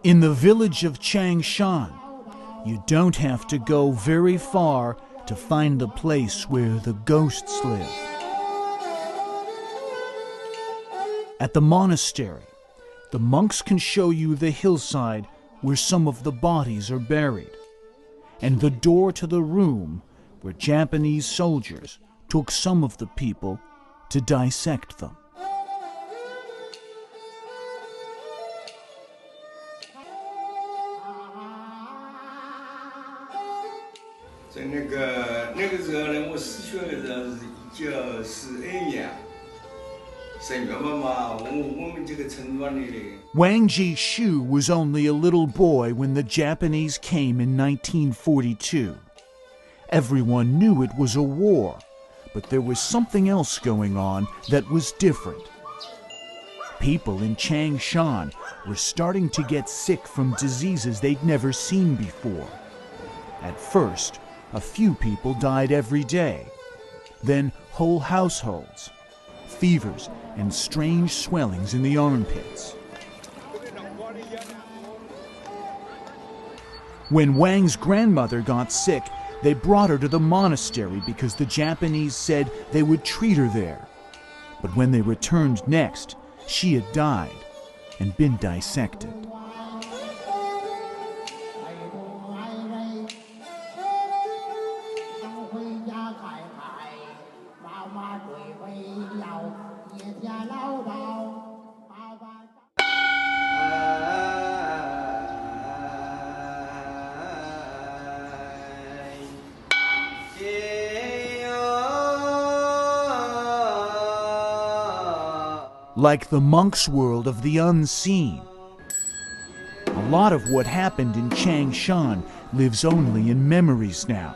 In the village of Changshan, you don't have to go very far to find the place where the ghosts live. At the monastery, the monks can show you the hillside where some of the bodies are buried, and the door to the room where Japanese soldiers took some of the people to dissect them. Wang Jishu was only a little boy when the Japanese came in 1942. Everyone knew it was a war, but there was something else going on that was different. People in Changshan were starting to get sick from diseases they'd never seen before. At first, a few people died every day. Then whole households, fevers, and strange swellings in the armpits. When Wang's grandmother got sick, they brought her to the monastery because the Japanese said they would treat her there. But when they returned next, she had died and been dissected. Like the monk's world of the unseen, a lot of what happened in Changshan lives only in memories now.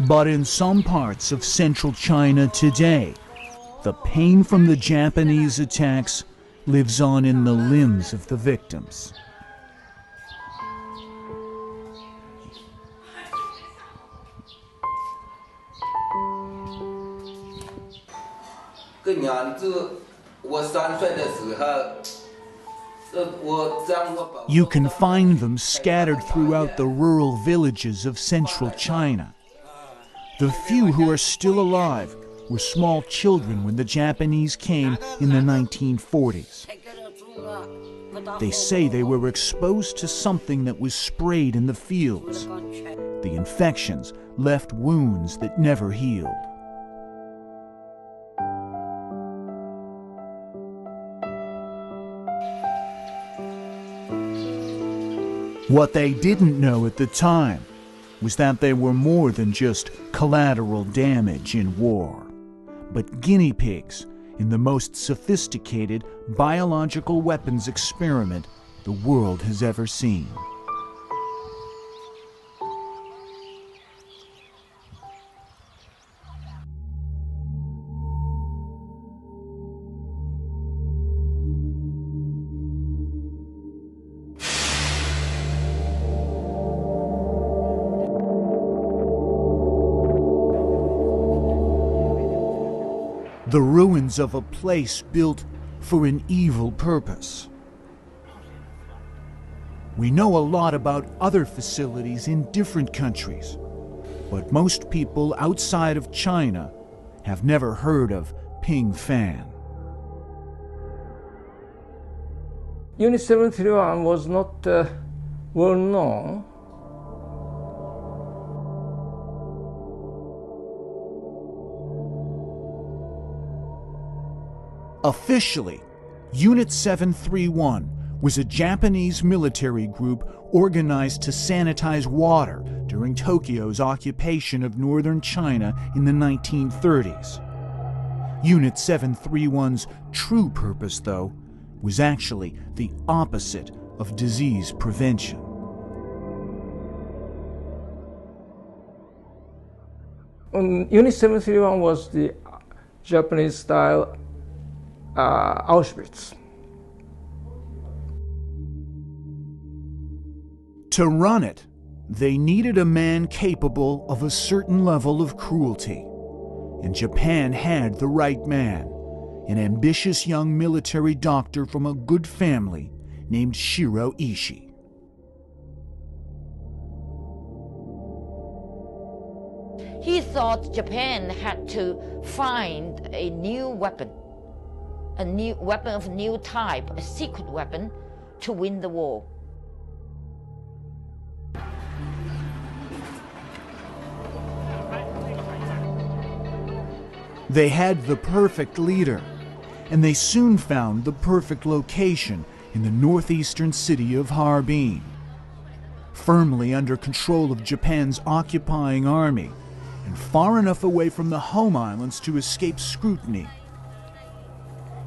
But in some parts of central China today, the pain from the Japanese attacks lives on in the limbs of the victims. You can find them scattered throughout the rural villages of central China. The few who are still alive were small children when the Japanese came in the 1940s. They say they were exposed to something that was sprayed in the fields. The infections left wounds that never healed. What they didn't know at the time was that they were more than just collateral damage in war, but guinea pigs in the most sophisticated biological weapons experiment the world has ever seen. The ruins of a place built for an evil purpose. We know a lot about other facilities in different countries, but most people outside of China have never heard of Pingfang. Unit 731 was not well known. Officially, Unit 731 was a Japanese military group organized to sanitize water during Tokyo's occupation of northern China in the 1930s. Unit 731's true purpose, though, was actually the opposite of disease prevention. Unit 731 was the Japanese-style Auchwitz. To run it, they needed a man capable of a certain level of cruelty. And Japan had the right man, an ambitious young military doctor from a good family named Shiro Ishii. He thought Japan had to find a new weapon of new type, a secret weapon, to win the war. They had the perfect leader, and they soon found the perfect location in the northeastern city of Harbin. Firmly under control of Japan's occupying army, and far enough away from the home islands to escape scrutiny.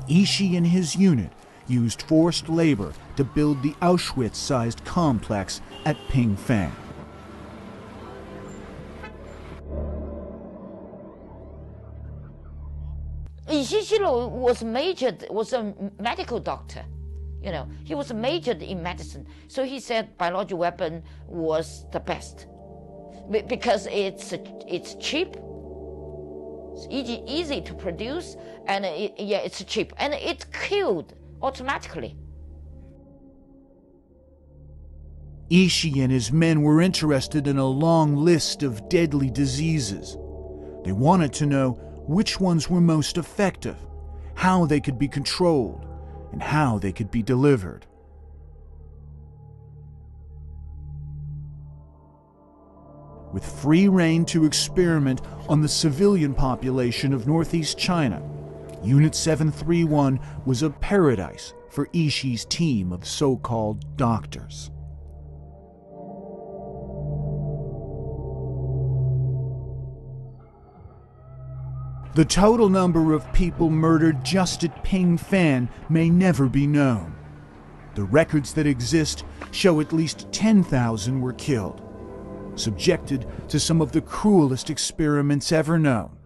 Ishii and his unit used forced labor to build the Auchwitz-sized complex at Pingfang. Ishishiro was a medical doctor. You know, he was majored in medicine. So he said biological weapon was the best because it's cheap, it's easy to produce, and it's cheap, and it killed automatically. Ishii and his men were interested in a long list of deadly diseases. They wanted to know which ones were most effective, how they could be controlled, and how they could be delivered. With free rein to experiment on the civilian population of northeast China, Unit 731 was a paradise for Ishii's team of so-called doctors. The total number of people murdered just at Pingfang may never be known. The records that exist show at least 10,000 were killed, subjected to some of the cruelest experiments ever known,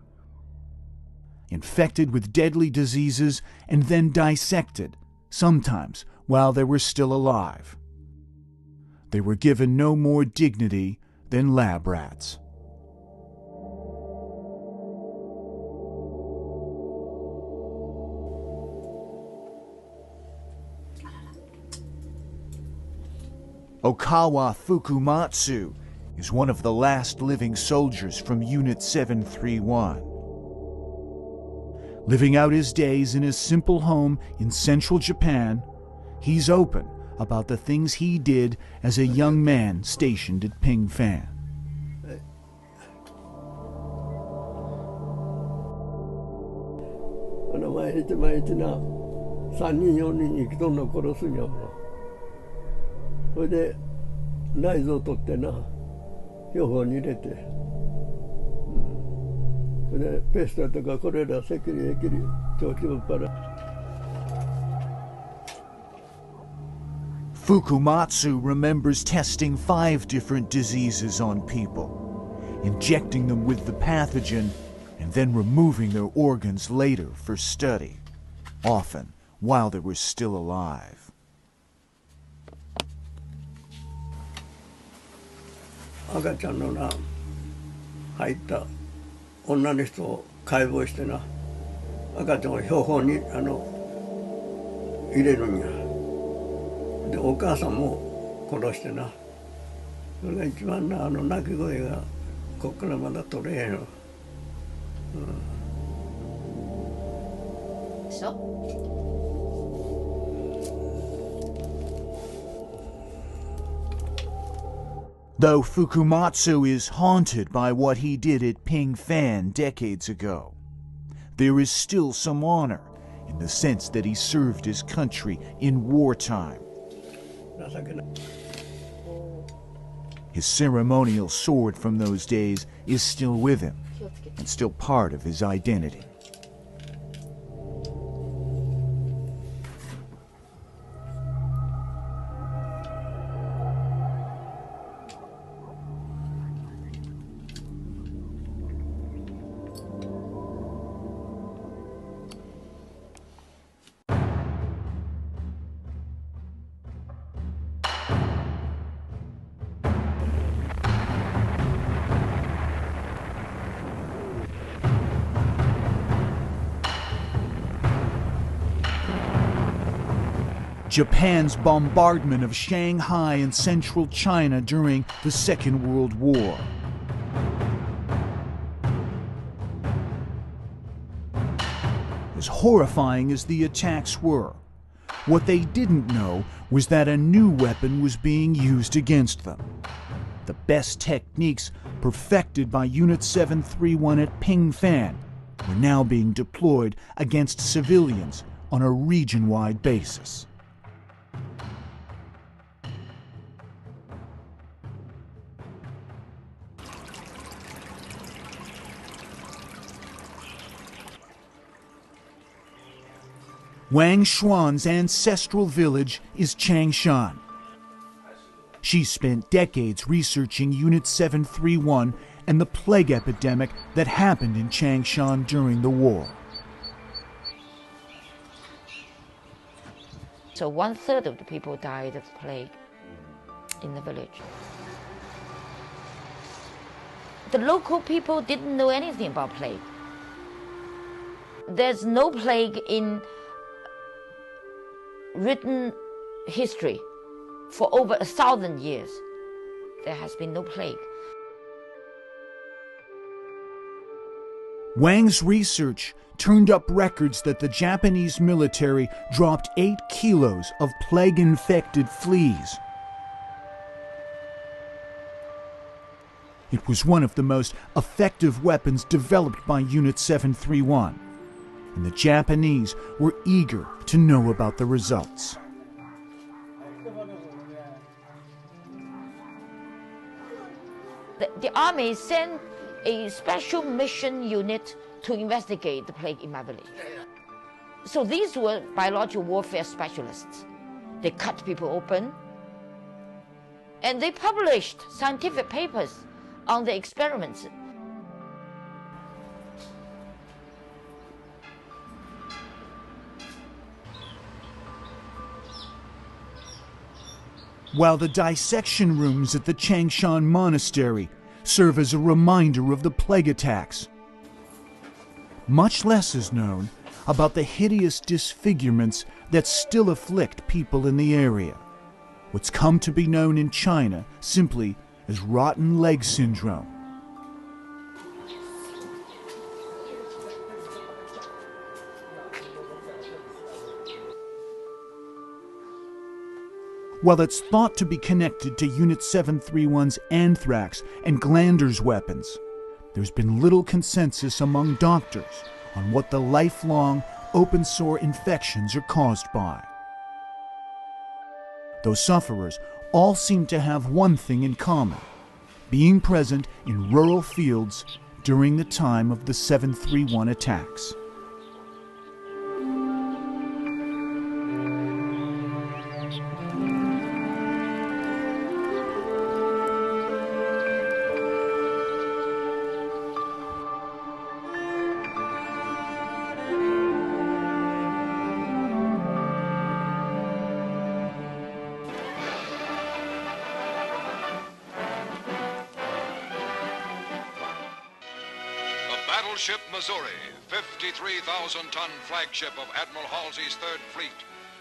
infected with deadly diseases and then dissected, sometimes while they were still alive. They were given no more dignity than lab rats. Okawa Fukumatsu is one of the last living soldiers from Unit 731. Living out his days in his simple home in central Japan, he's open about the things he did as a young man stationed at Pingfang. Fukumatsu remembers testing 5 different diseases on people, injecting them with the pathogen, and then removing their organs later for study, often while they were still alive. Though Fukumatsu is haunted by what he did at Pingfang decades ago, there is still some honor in the sense that he served his country in wartime. His ceremonial sword from those days is still with him and still part of his identity. Japan's bombardment of Shanghai and central China during the Second World War. As horrifying as the attacks were, what they didn't know was that a new weapon was being used against them. The best techniques perfected by Unit 731 at Pingfang were now being deployed against civilians on a region-wide basis. Wang Xuan's ancestral village is Changshan. She spent decades researching Unit 731 and the plague epidemic that happened in Changshan during the war. So 1/3 of the people died of plague in the village. The local people didn't know anything about plague. There's no plague in written history. For over 1,000 years, there has been no plague. Wang's research turned up records that the Japanese military dropped 8 kilos of plague-infected fleas. It was one of the most effective weapons developed by Unit 731, and the Japanese were eager to know about the results. The army sent a special mission unit to investigate the plague in my village. So these were biological warfare specialists. They cut people open, and they published scientific papers on the experiments. While the dissection rooms at the Changshan Monastery serve as a reminder of the plague attacks, much less is known about the hideous disfigurements that still afflict people in the area, what's come to be known in China simply as rotten leg syndrome. While it's thought to be connected to Unit 731's anthrax and glanders weapons, there's been little consensus among doctors on what the lifelong open sore infections are caused by. Those sufferers all seem to have one thing in common: being present in rural fields during the time of the 731 attacks. Battleship Missouri, 53,000-ton flagship of Admiral Halsey's Third Fleet,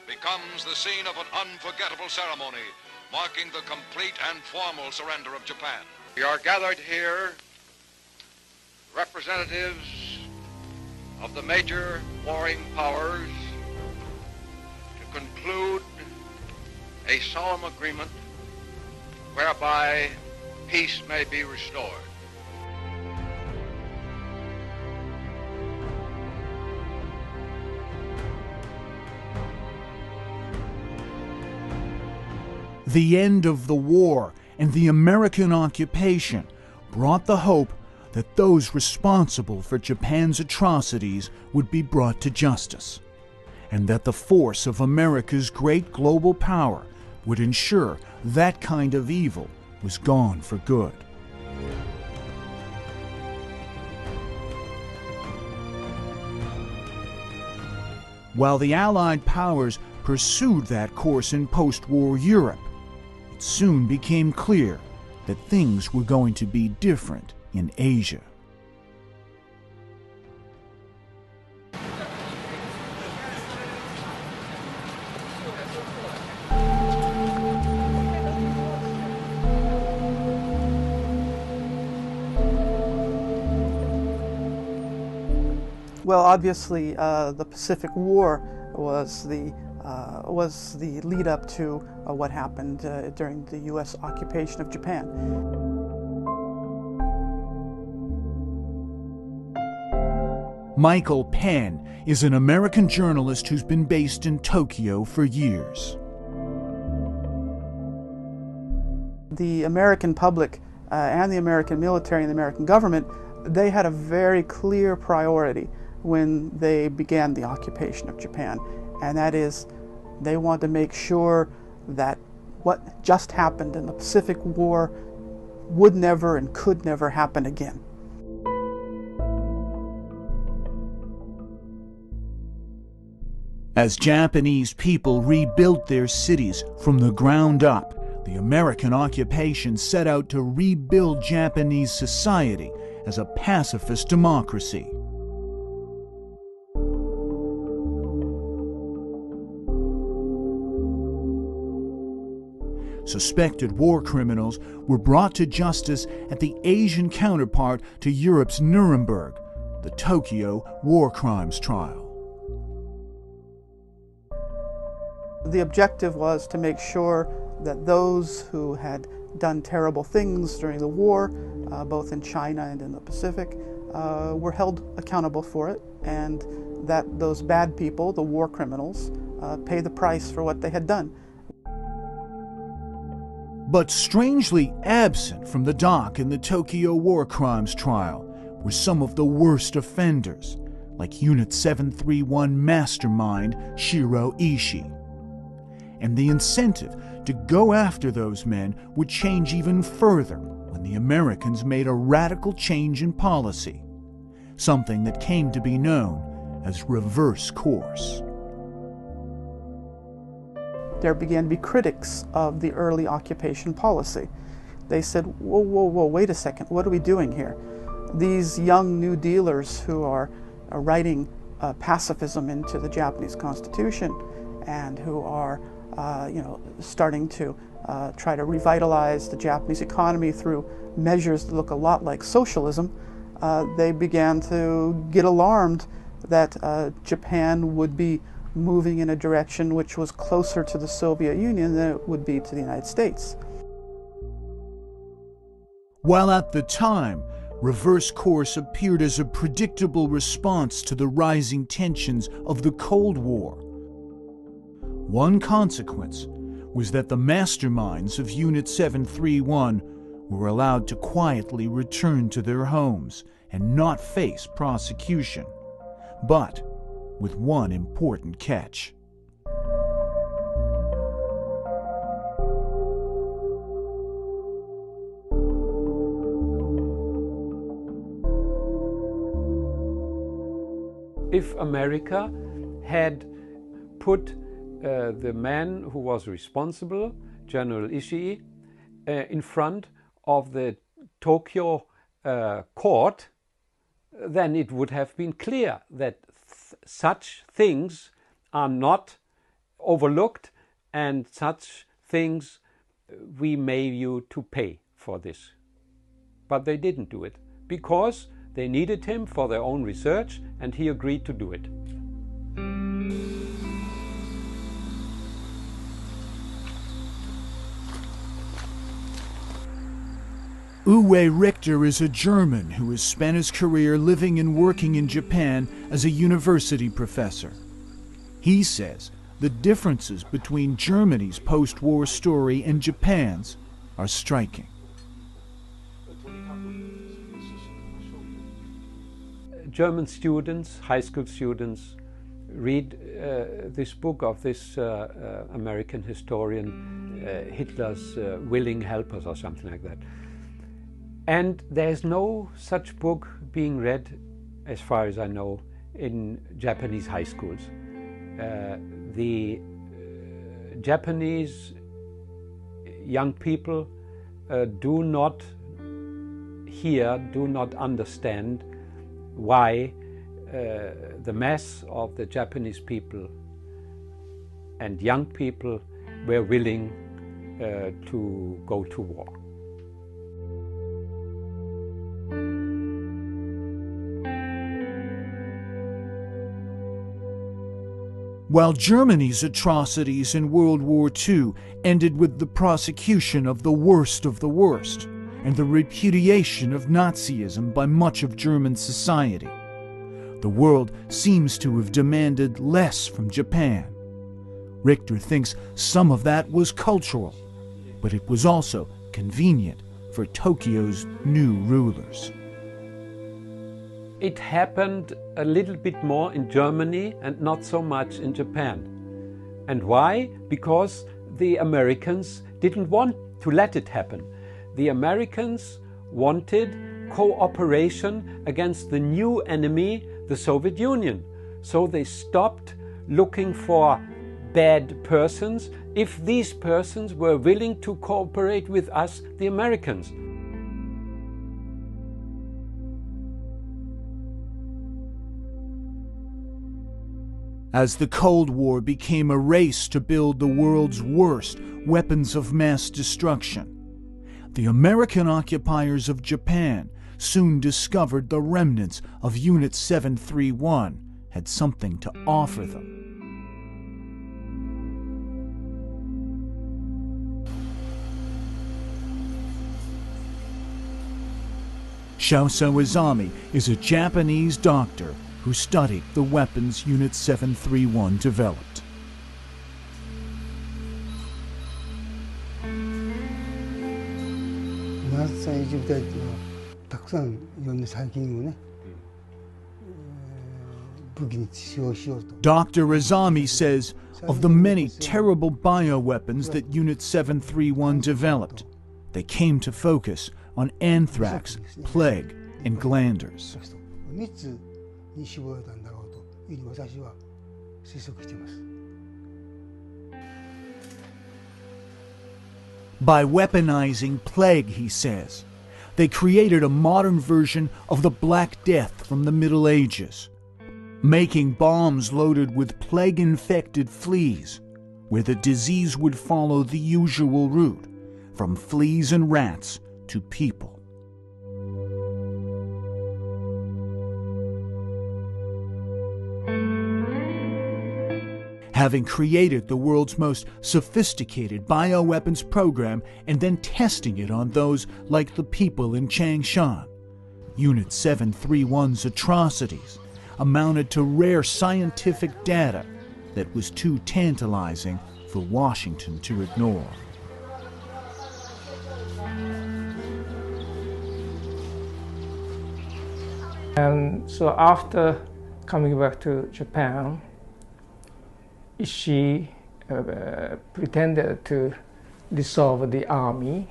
becomes the scene of an unforgettable ceremony marking the complete and formal surrender of Japan. We are gathered here, representatives of the major warring powers, to conclude a solemn agreement whereby peace may be restored. The end of the war and the American occupation brought the hope that those responsible for Japan's atrocities would be brought to justice, and that the force of America's great global power would ensure that kind of evil was gone for good. While the Allied powers pursued that course in post-war Europe, it soon became clear that things were going to be different in Asia. Well, obviously, the Pacific War was the lead up to what happened during the U.S. occupation of Japan. Michael Penn is an American journalist who's been based in Tokyo for years. The American public and the American military and the American government, they had a very clear priority when they began the occupation of Japan, and that is they wanted to make sure that what just happened in the Pacific War would never and could never happen again. As Japanese people rebuilt their cities from the ground up, the American occupation set out to rebuild Japanese society as a pacifist democracy. Suspected war criminals were brought to justice at the Asian counterpart to Europe's Nuremberg, the Tokyo War Crimes Trial. The objective was to make sure that those who had done terrible things during the war, both in China and in the Pacific, were held accountable for it, and that those bad people, the war criminals, pay the price for what they had done. But strangely absent from the dock in the Tokyo War Crimes Trial were some of the worst offenders, like Unit 731 mastermind Shiro Ishii. And the incentive to go after those men would change even further when the Americans made a radical change in policy, something that came to be known as reverse course. There began to be critics of the early occupation policy. They said, whoa, whoa, whoa, wait a second, what are we doing here? These young New Dealers who are writing pacifism into the Japanese Constitution and who are starting to try to revitalize the Japanese economy through measures that look a lot like socialism, they began to get alarmed that Japan would be moving in a direction which was closer to the Soviet Union than it would be to the United States. While at the time, reverse course appeared as a predictable response to the rising tensions of the Cold War, one consequence was that the masterminds of Unit 731 were allowed to quietly return to their homes and not face prosecution, but with one important catch. If America had put the man who was responsible, General Ishii, in front of the Tokyo court, then it would have been clear that such things are not overlooked, and such things we may you to pay for this. But they didn't do it because they needed him for their own research, and he agreed to do it. Uwe Richter is a German who has spent his career living and working in Japan as a university professor. He says the differences between Germany's post-war story and Japan's are striking. German students, high school students, read this book of this American historian, Hitler's Willing Helpers or something like that. And there's no such book being read, as far as I know, in Japanese high schools. The Japanese young people do not understand why the mass of the Japanese people and young people were willing to go to war. While Germany's atrocities in World War II ended with the prosecution of the worst and the repudiation of Nazism by much of German society, the world seems to have demanded less from Japan. Richter thinks some of that was cultural, but it was also convenient for Tokyo's new rulers. It happened a little bit more in Germany and not so much in Japan. And why? Because the Americans didn't want to let it happen. The Americans wanted cooperation against the new enemy, the Soviet Union. So they stopped looking for bad persons if these persons were willing to cooperate with us, the Americans. As the Cold War became a race to build the world's worst weapons of mass destruction, the American occupiers of Japan soon discovered the remnants of Unit 731 had something to offer them. Shouso Izami is a Japanese doctor who studied the weapons Unit 731 developed. Dr. Izami says of the many terrible bioweapons that Unit 731 developed, they came to focus on anthrax, plague, and glanders. By weaponizing plague, he says, they created a modern version of the Black Death from the Middle Ages, making bombs loaded with plague-infected fleas, where the disease would follow the usual route, from fleas and rats to people. Having created the world's most sophisticated bioweapons program and then testing it on those like the people in Changshan, Unit 731's atrocities amounted to rare scientific data that was too tantalizing for Washington to ignore. And so after coming back to Japan, she pretended to dissolve the army,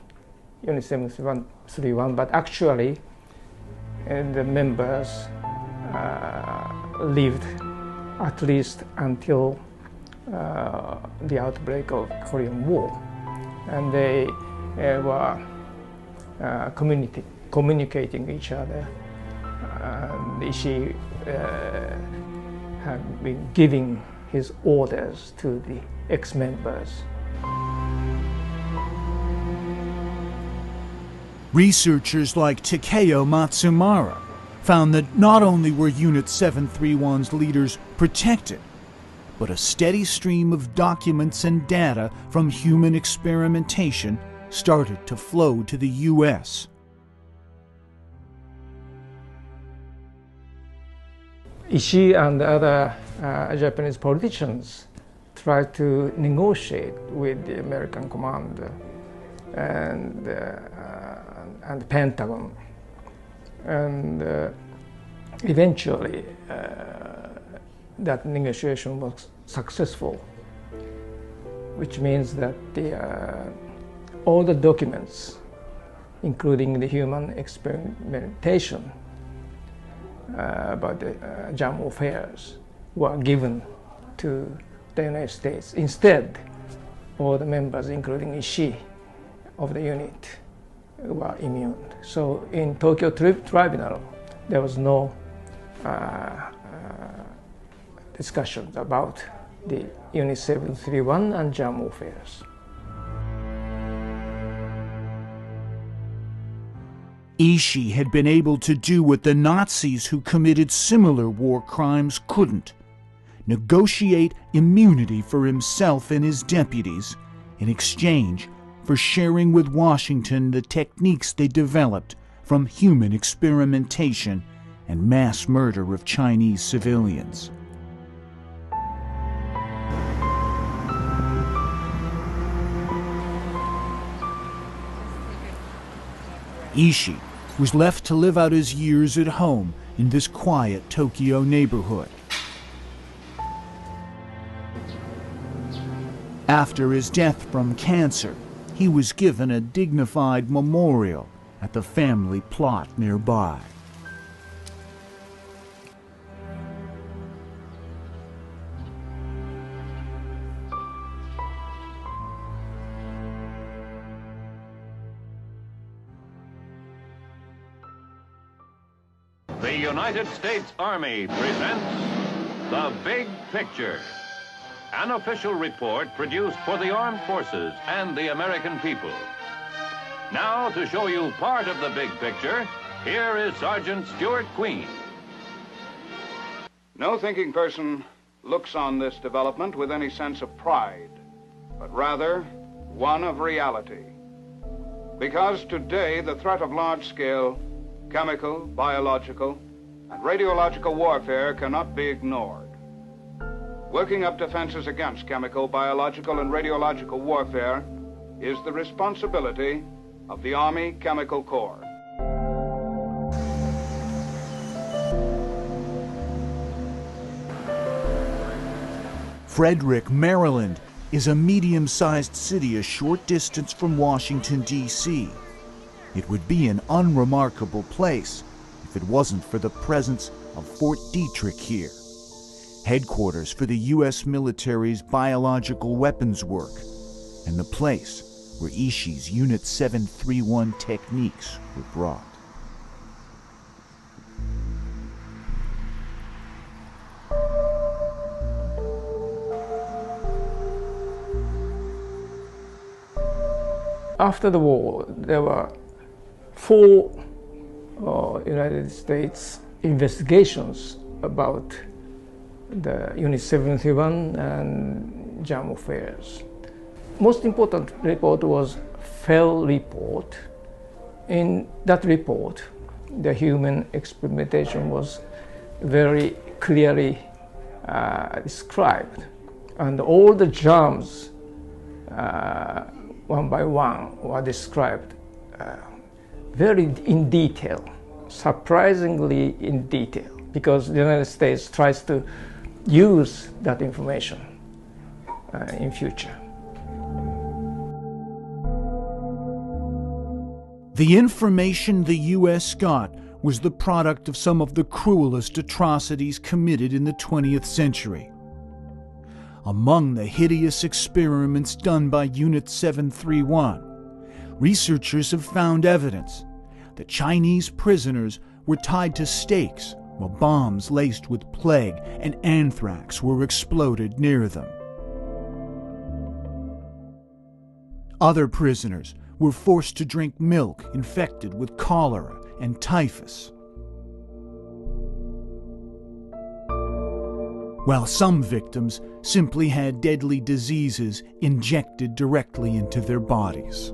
Unit 731, but actually the members lived at least until the outbreak of Korean War. And they were communicating each other. And she had been giving his orders to the ex-members. Researchers like Takeo Matsumara found that not only were Unit 731's leaders protected, but a steady stream of documents and data from human experimentation started to flow to the U.S. Ishii and other Japanese politicians tried to negotiate with the American commander and the Pentagon, and eventually that negotiation was successful, which means that all the documents, including the human experimentation about the germ affairs, were given to the United States. Instead, all the members, including Ishii of the unit, were immune. So in Tokyo Tribunal, there was no discussions about the Unit 731 and germ affairs. Ishii had been able to do what the Nazis who committed similar war crimes couldn't: negotiate immunity for himself and his deputies in exchange for sharing with Washington the techniques they developed from human experimentation and mass murder of Chinese civilians. Ishii was left to live out his years at home in this quiet Tokyo neighborhood. After his death from cancer, he was given a dignified memorial at the family plot nearby. The United States Army presents The Big Picture, an official report produced for the armed forces and the American people. Now, to show you part of the big picture, here is Sergeant Stuart Queen. No thinking person looks on this development with any sense of pride, but rather one of reality. Because today the threat of large-scale chemical, biological, and radiological warfare cannot be ignored. Working up defenses against chemical, biological, and radiological warfare is the responsibility of the Army Chemical Corps. Frederick, Maryland, is a medium-sized city a short distance from Washington, D.C. It would be an unremarkable place if it wasn't for the presence of Fort Detrick here, headquarters for the U.S. military's biological weapons work, and the place where Ishii's Unit 731 techniques were brought. After the war, there were 4 United States investigations about the Unit 731 and germ affairs. Most important report was FEL report. In that report, the human experimentation was very clearly described, and all the germs one by one were described very in detail, surprisingly in detail, because the United States tries to use that information in future. The information the U.S. got was the product of some of the cruelest atrocities committed in the 20th century. Among the hideous experiments done by Unit 731, researchers have found evidence that Chinese prisoners were tied to stakes while bombs laced with plague and anthrax were exploded near them. Other prisoners were forced to drink milk infected with cholera and typhus, while some victims simply had deadly diseases injected directly into their bodies.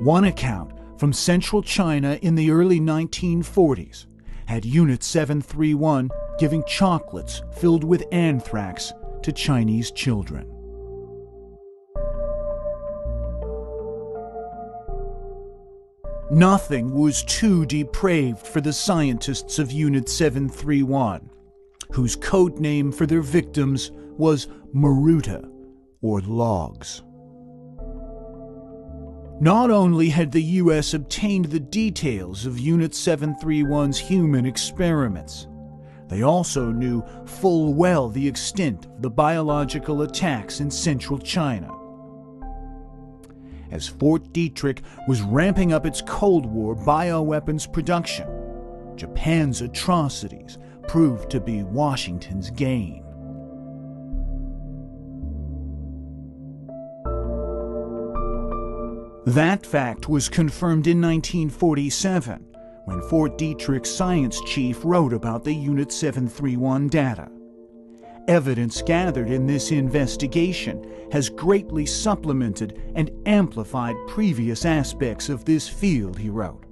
One account from central China in the early 1940s had Unit 731 giving chocolates filled with anthrax to Chinese children. Nothing was too depraved for the scientists of Unit 731, whose code name for their victims was Maruta, or logs. Not only had the U.S. obtained the details of Unit 731's human experiments, they also knew full well the extent of the biological attacks in central China. As Fort Detrick was ramping up its Cold War bioweapons production, Japan's atrocities proved to be Washington's gain. That fact was confirmed in 1947 when Fort Detrick's science chief wrote about the Unit 731 data. Evidence gathered in this investigation has greatly supplemented and amplified previous aspects of this field, he wrote.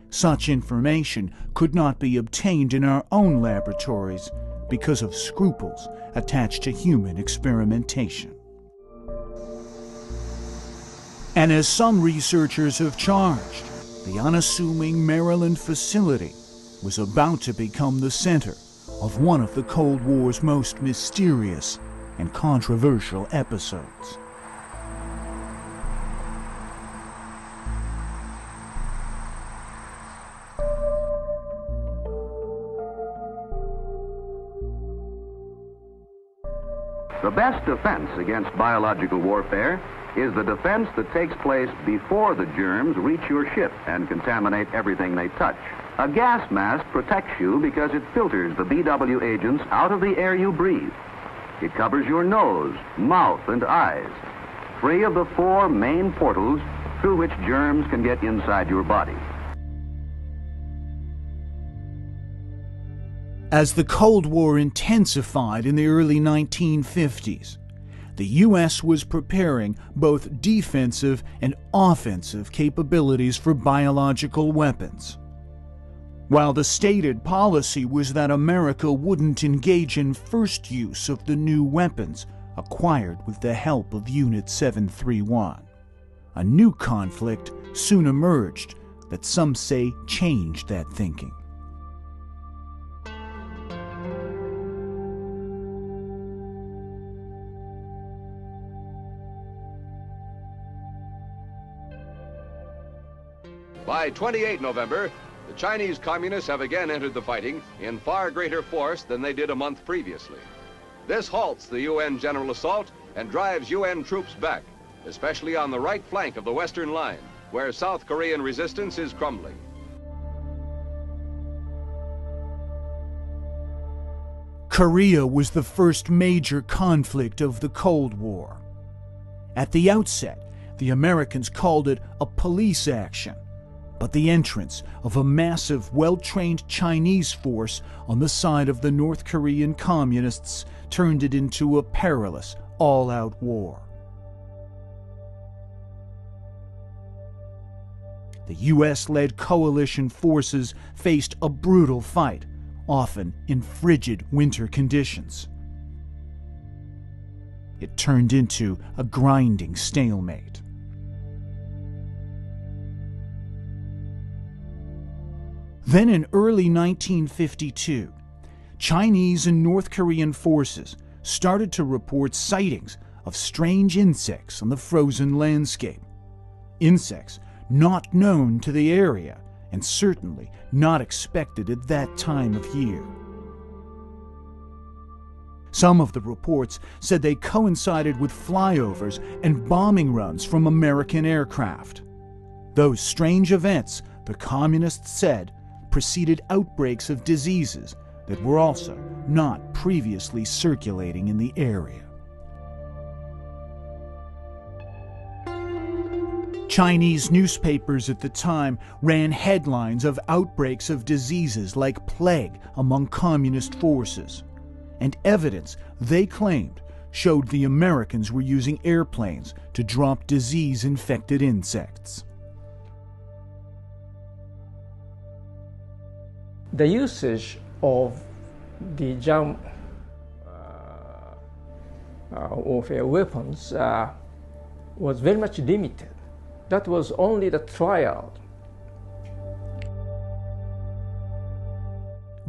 Such information could not be obtained in our own laboratories because of scruples attached to human experimentation. And as some researchers have charged, the unassuming Maryland facility was about to become the center of one of the Cold War's most mysterious and controversial episodes. The best defense against biological warfare is the defense that takes place before the germs reach your ship and contaminate everything they touch. A gas mask protects you because it filters the BW agents out of the air you breathe. It covers your nose, mouth, and eyes, free of the 4 main portals through which germs can get inside your body. As the Cold War intensified in the early 1950s, the U.S. was preparing both defensive and offensive capabilities for biological weapons. While the stated policy was that America wouldn't engage in first use of the new weapons acquired with the help of Unit 731, a new conflict soon emerged that some say changed that thinking. By 28 November, the Chinese Communists have again entered the fighting in far greater force than they did a month previously. This halts the UN general assault and drives UN troops back, especially on the right flank of the Western Line, where South Korean resistance is crumbling. Korea was the first major conflict of the Cold War. At the outset, the Americans called it a police action, but the entrance of a massive, well-trained Chinese force on the side of the North Korean Communists turned it into a perilous, all-out war. The U.S.-led coalition forces faced a brutal fight, often in frigid winter conditions. It turned into a grinding stalemate. Then in early 1952, Chinese and North Korean forces started to report sightings of strange insects on the frozen landscape. Insects not known to the area and certainly not expected at that time of year. Some of the reports said they coincided with flyovers and bombing runs from American aircraft. Those strange events, the Communists said, preceded outbreaks of diseases that were also not previously circulating in the area. Chinese newspapers at the time ran headlines of outbreaks of diseases like plague among communist forces, and evidence they claimed showed the Americans were using airplanes to drop disease-infected insects. The usage of the germ warfare weapons was very much limited. That was only the trial.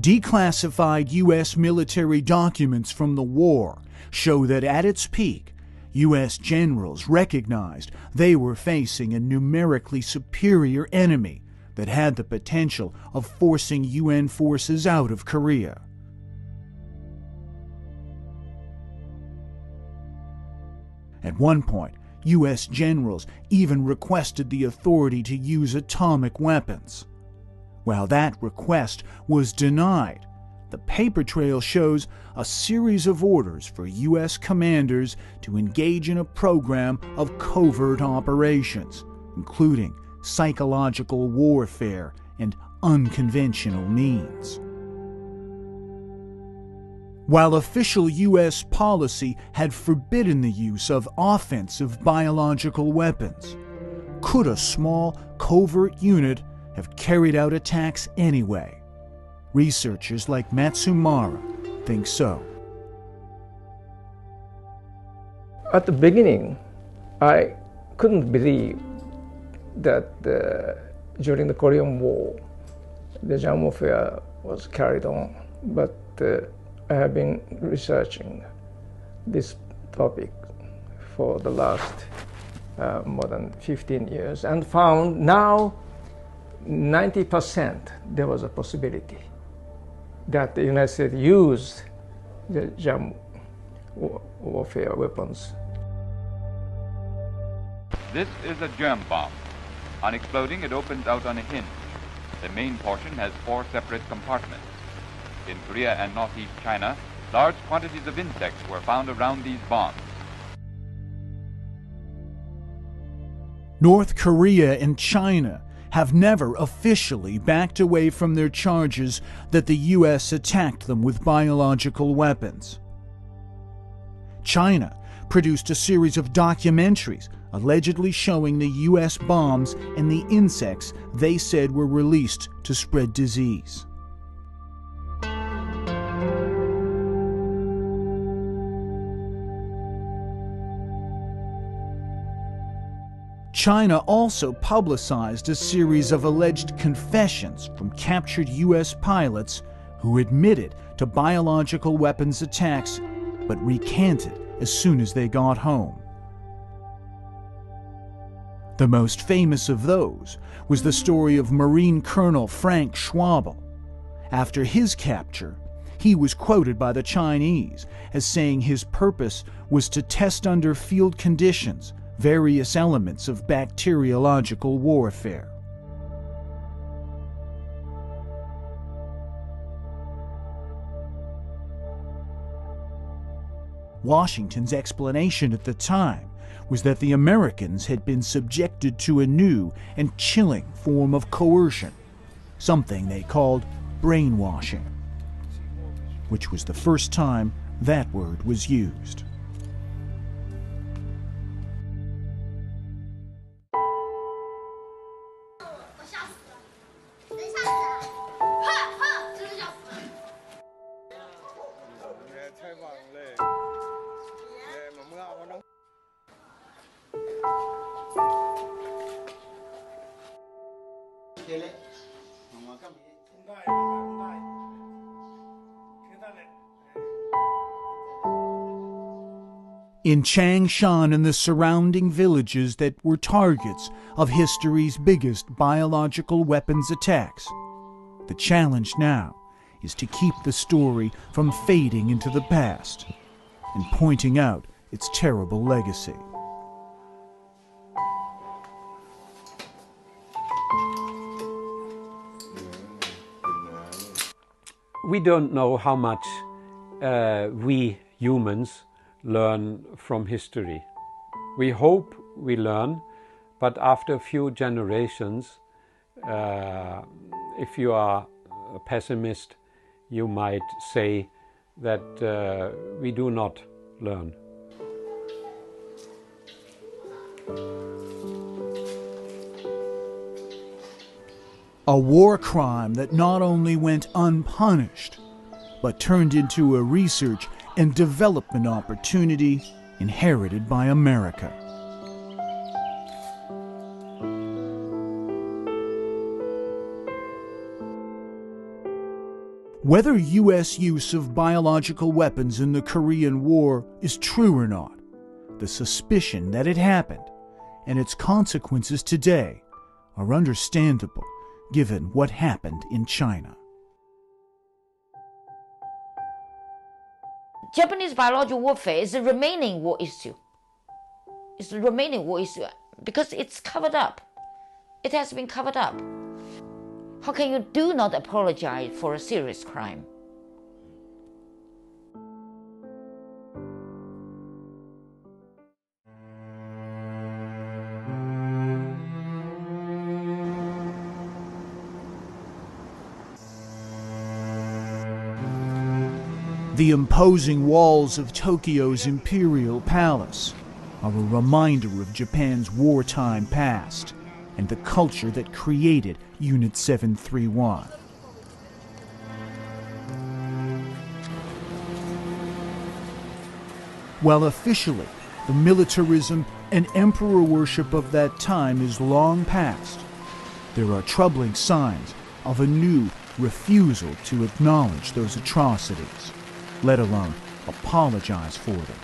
Declassified U.S. military documents from the war show that at its peak, U.S. generals recognized they were facing a numerically superior enemy that had the potential of forcing UN forces out of Korea. At one point, U.S. generals even requested the authority to use atomic weapons. While that request was denied, the paper trail shows a series of orders for U.S. commanders to engage in a program of covert operations, including psychological warfare and unconventional means. While official U.S. policy had forbidden the use of offensive biological weapons, could a small covert unit have carried out attacks anyway? Researchers like Matsumara think so. At the beginning, I couldn't believe that during the Korean War, the germ warfare was carried on. But I have been researching this topic for the last more than 15 years and found now 90% there was a possibility that the United States used the germ warfare weapons. This is a germ bomb. On exploding, it opens out on a hinge. The main portion has 4 separate compartments. In Korea and northeast China, large quantities of insects were found around these bombs. North Korea and China have never officially backed away from their charges that the U.S. attacked them with biological weapons. China produced a series of documentaries allegedly showing the U.S. bombs and the insects they said were released to spread disease. China also publicized a series of alleged confessions from captured U.S. pilots who admitted to biological weapons attacks but recanted as soon as they got home. The most famous of those was the story of Marine Colonel Frank Schwabel. After his capture, he was quoted by the Chinese as saying his purpose was to test under field conditions various elements of bacteriological warfare. Washington's explanation at the time was that the Americans had been subjected to a new and chilling form of coercion, something they called brainwashing, which was the first time that word was used. In Changshan and the surrounding villages that were targets of history's biggest biological weapons attacks, the challenge now is to keep the story from fading into the past and pointing out its terrible legacy. We don't know how much we humans learn from history. We hope we learn, but after a few generations, if you are a pessimist, you might say that we do not learn. A war crime that not only went unpunished, but turned into a research and development opportunity inherited by America. Whether U.S. use of biological weapons in the Korean War is true or not, the suspicion that it happened and its consequences today are understandable given what happened in China. Japanese biological warfare is a remaining war issue. It's a remaining war issue because it's covered up. It has been covered up. How can you do not apologize for a serious crime? The imposing walls of Tokyo's Imperial Palace are a reminder of Japan's wartime past and the culture that created Unit 731. While officially the militarism and emperor worship of that time is long past, there are troubling signs of a new refusal to acknowledge those atrocities, let alone apologize for them.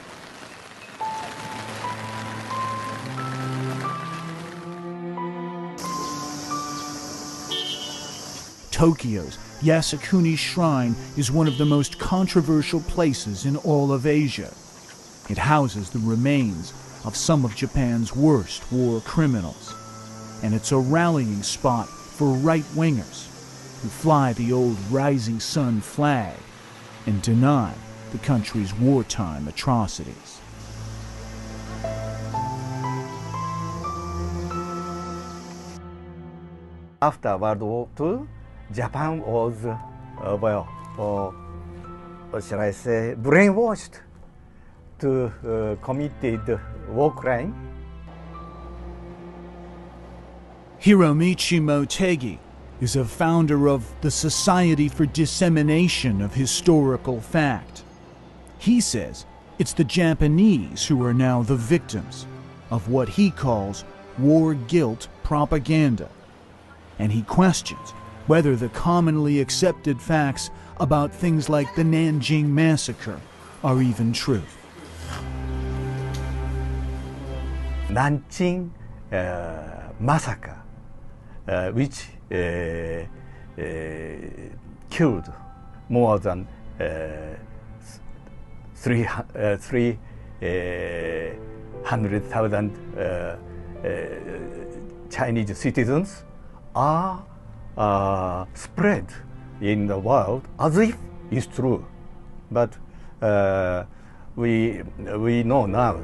Tokyo's Yasukuni Shrine is one of the most controversial places in all of Asia. It houses the remains of some of Japan's worst war criminals, and it's a rallying spot for right-wingers who fly the old Rising Sun flag and deny the country's wartime atrocities. After World War II, Japan was, what shall I say, brainwashed to committed war crime. Hiromichi Motegi is a founder of the Society for Dissemination of Historical Fact. He says it's the Japanese who are now the victims of what he calls war guilt propaganda, and he questions whether the commonly accepted facts about things like the Nanjing Massacre are even true. Nanjing massacre, which killed more than 300,000 Chinese citizens, are spread in the world as if it's true. But we know now,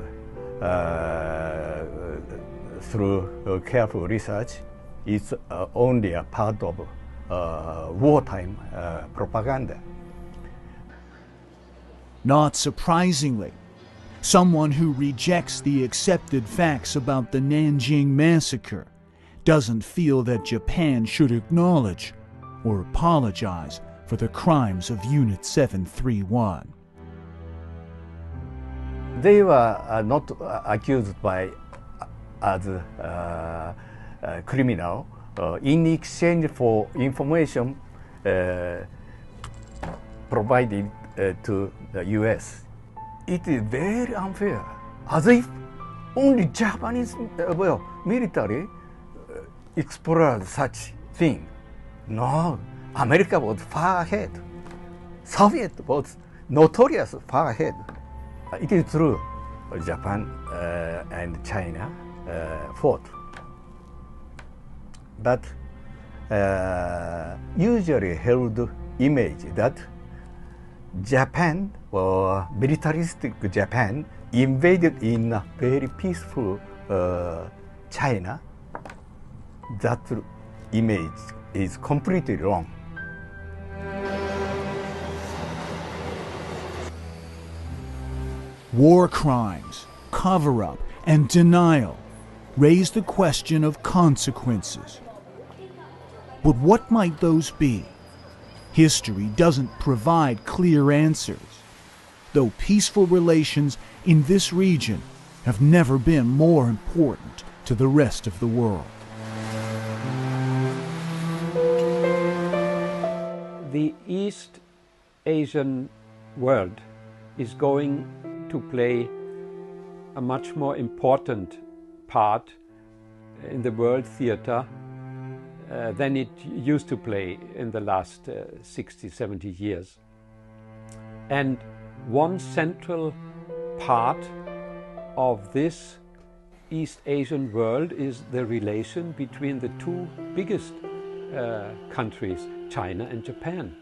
through careful research, it's only a part of wartime propaganda. Not surprisingly, someone who rejects the accepted facts about the Nanjing Massacre doesn't feel that Japan should acknowledge or apologize for the crimes of Unit 731. They were not accused as criminal in exchange for information provided to the US. It is very unfair, as if only Japanese military explored such thing. No, America was far ahead. Soviet was notorious far ahead. It is true, Japan and China fought. But usually held image that Japan, or militaristic Japan, invaded in a very peaceful China. That image is completely wrong. War crimes, cover-up, and denial raise the question of consequences. But what might those be? History doesn't provide clear answers, though peaceful relations in this region have never been more important to the rest of the world. The East Asian world is going to play a much more important part in the world theater than it used to play in the last 60, 70 years. And one central part of this East Asian world is the relation between the two biggest countries, China and Japan.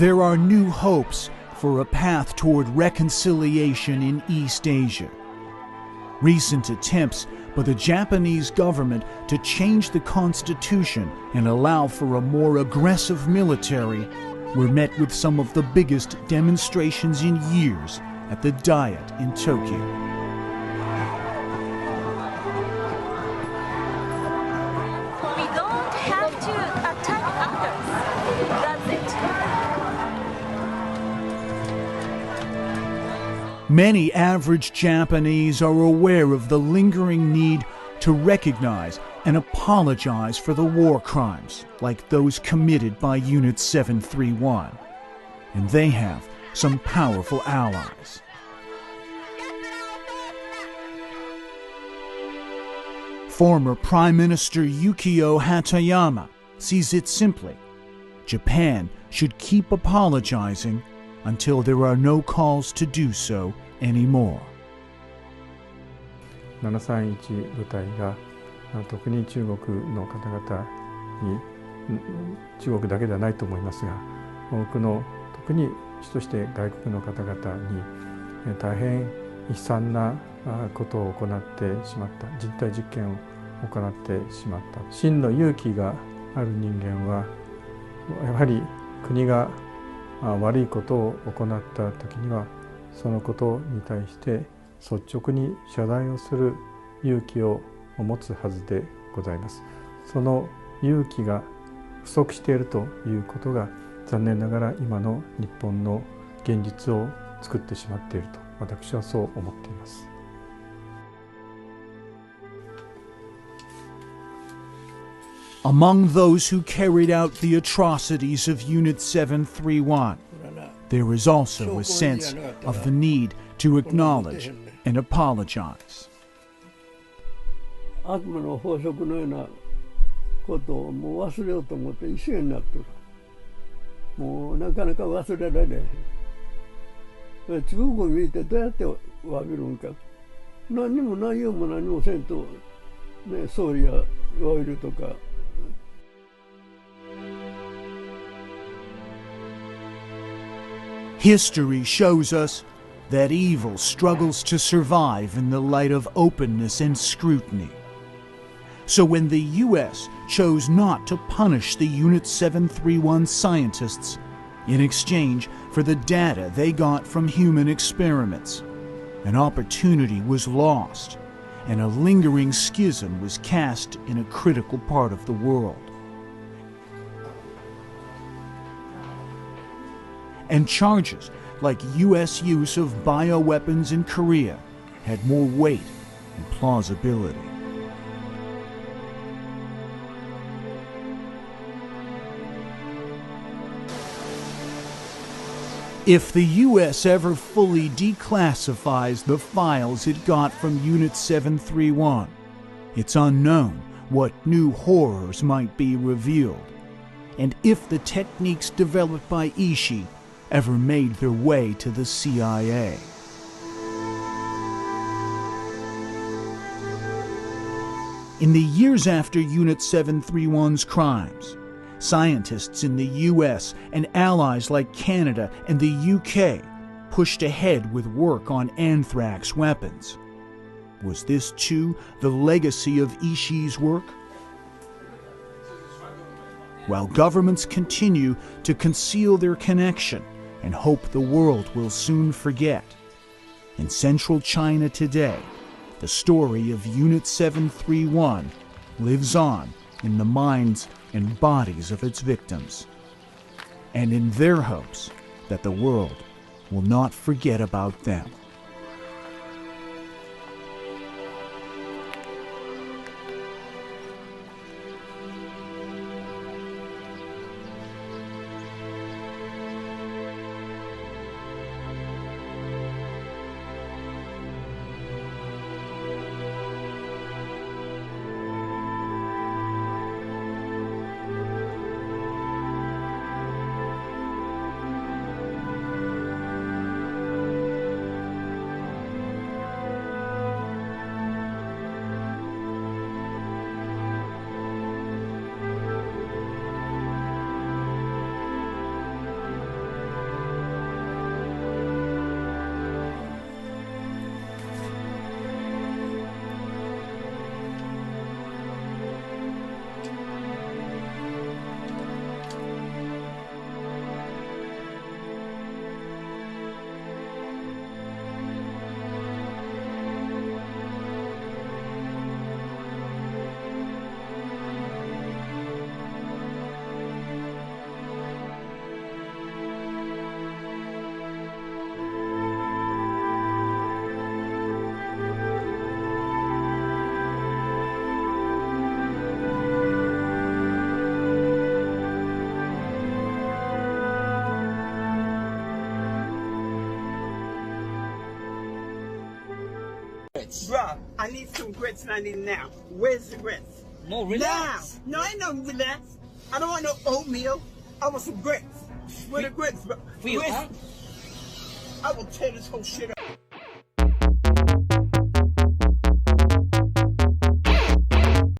there are new hopes for a path toward reconciliation in East Asia. Recent attempts by the Japanese government to change the constitution and allow for a more aggressive military were met with some of the biggest demonstrations in years at the Diet in Tokyo. Many average Japanese are aware of the lingering need to recognize and apologize for the war crimes like those committed by Unit 731. And they have some powerful allies. Former Prime Minister Yukio Hatayama sees it simply. Japan should keep apologizing until there are no calls to do so anymore. 731部隊が特に中国の方々に、中国だけではないと思いますが、多くの特に主として外国の方々に大変悲惨なことを行ってしまった、人体実験を行ってしまった。真の勇気がある人間はやはり国が悪いことを行った時にはそのことに対して率直に謝罪をする勇気を持つはずでございます。その勇気が不足しているということが残念ながら今の日本の現実を作ってしまっていると私はそう思っています。Among those who carried out the atrocities of Unit 731, there is also a sense of the need to acknowledge and apologize. 悪魔の法則のようなことをもう忘れようと思って一緒になってる。もうなかなか忘れられへん。中国を見てどうやって詫びるんか。何にも内容も何もせんと、ね、総理やオイルとか。History shows us that evil struggles to survive in the light of openness and scrutiny. So when the U.S. chose not to punish the Unit 731 scientists in exchange for the data they got from human experiments, an opportunity was lost, and a lingering schism was cast in a critical part of the world. And charges like U.S. use of bioweapons in Korea had more weight and plausibility. If the U.S. ever fully declassifies the files it got from Unit 731, it's unknown what new horrors might be revealed, and if the techniques developed by Ishii ever made their way to the CIA. In the years after Unit 731's crimes, scientists in the US and allies like Canada and the UK pushed ahead with work on anthrax weapons. Was this too the legacy of Ishii's work? While governments continue to conceal their connection and hope the world will soon forget, in central China today, the story of Unit 731 lives on in the minds and bodies of its victims, and in their hopes that the world will not forget about them. Bruh, I need some grits and I need them now. Where's the grits? No, relax. Now. No, I ain't no relax. I don't want no oatmeal. I want some grits. Where the grits, bro? Feel, huh? I will tear this whole shit up.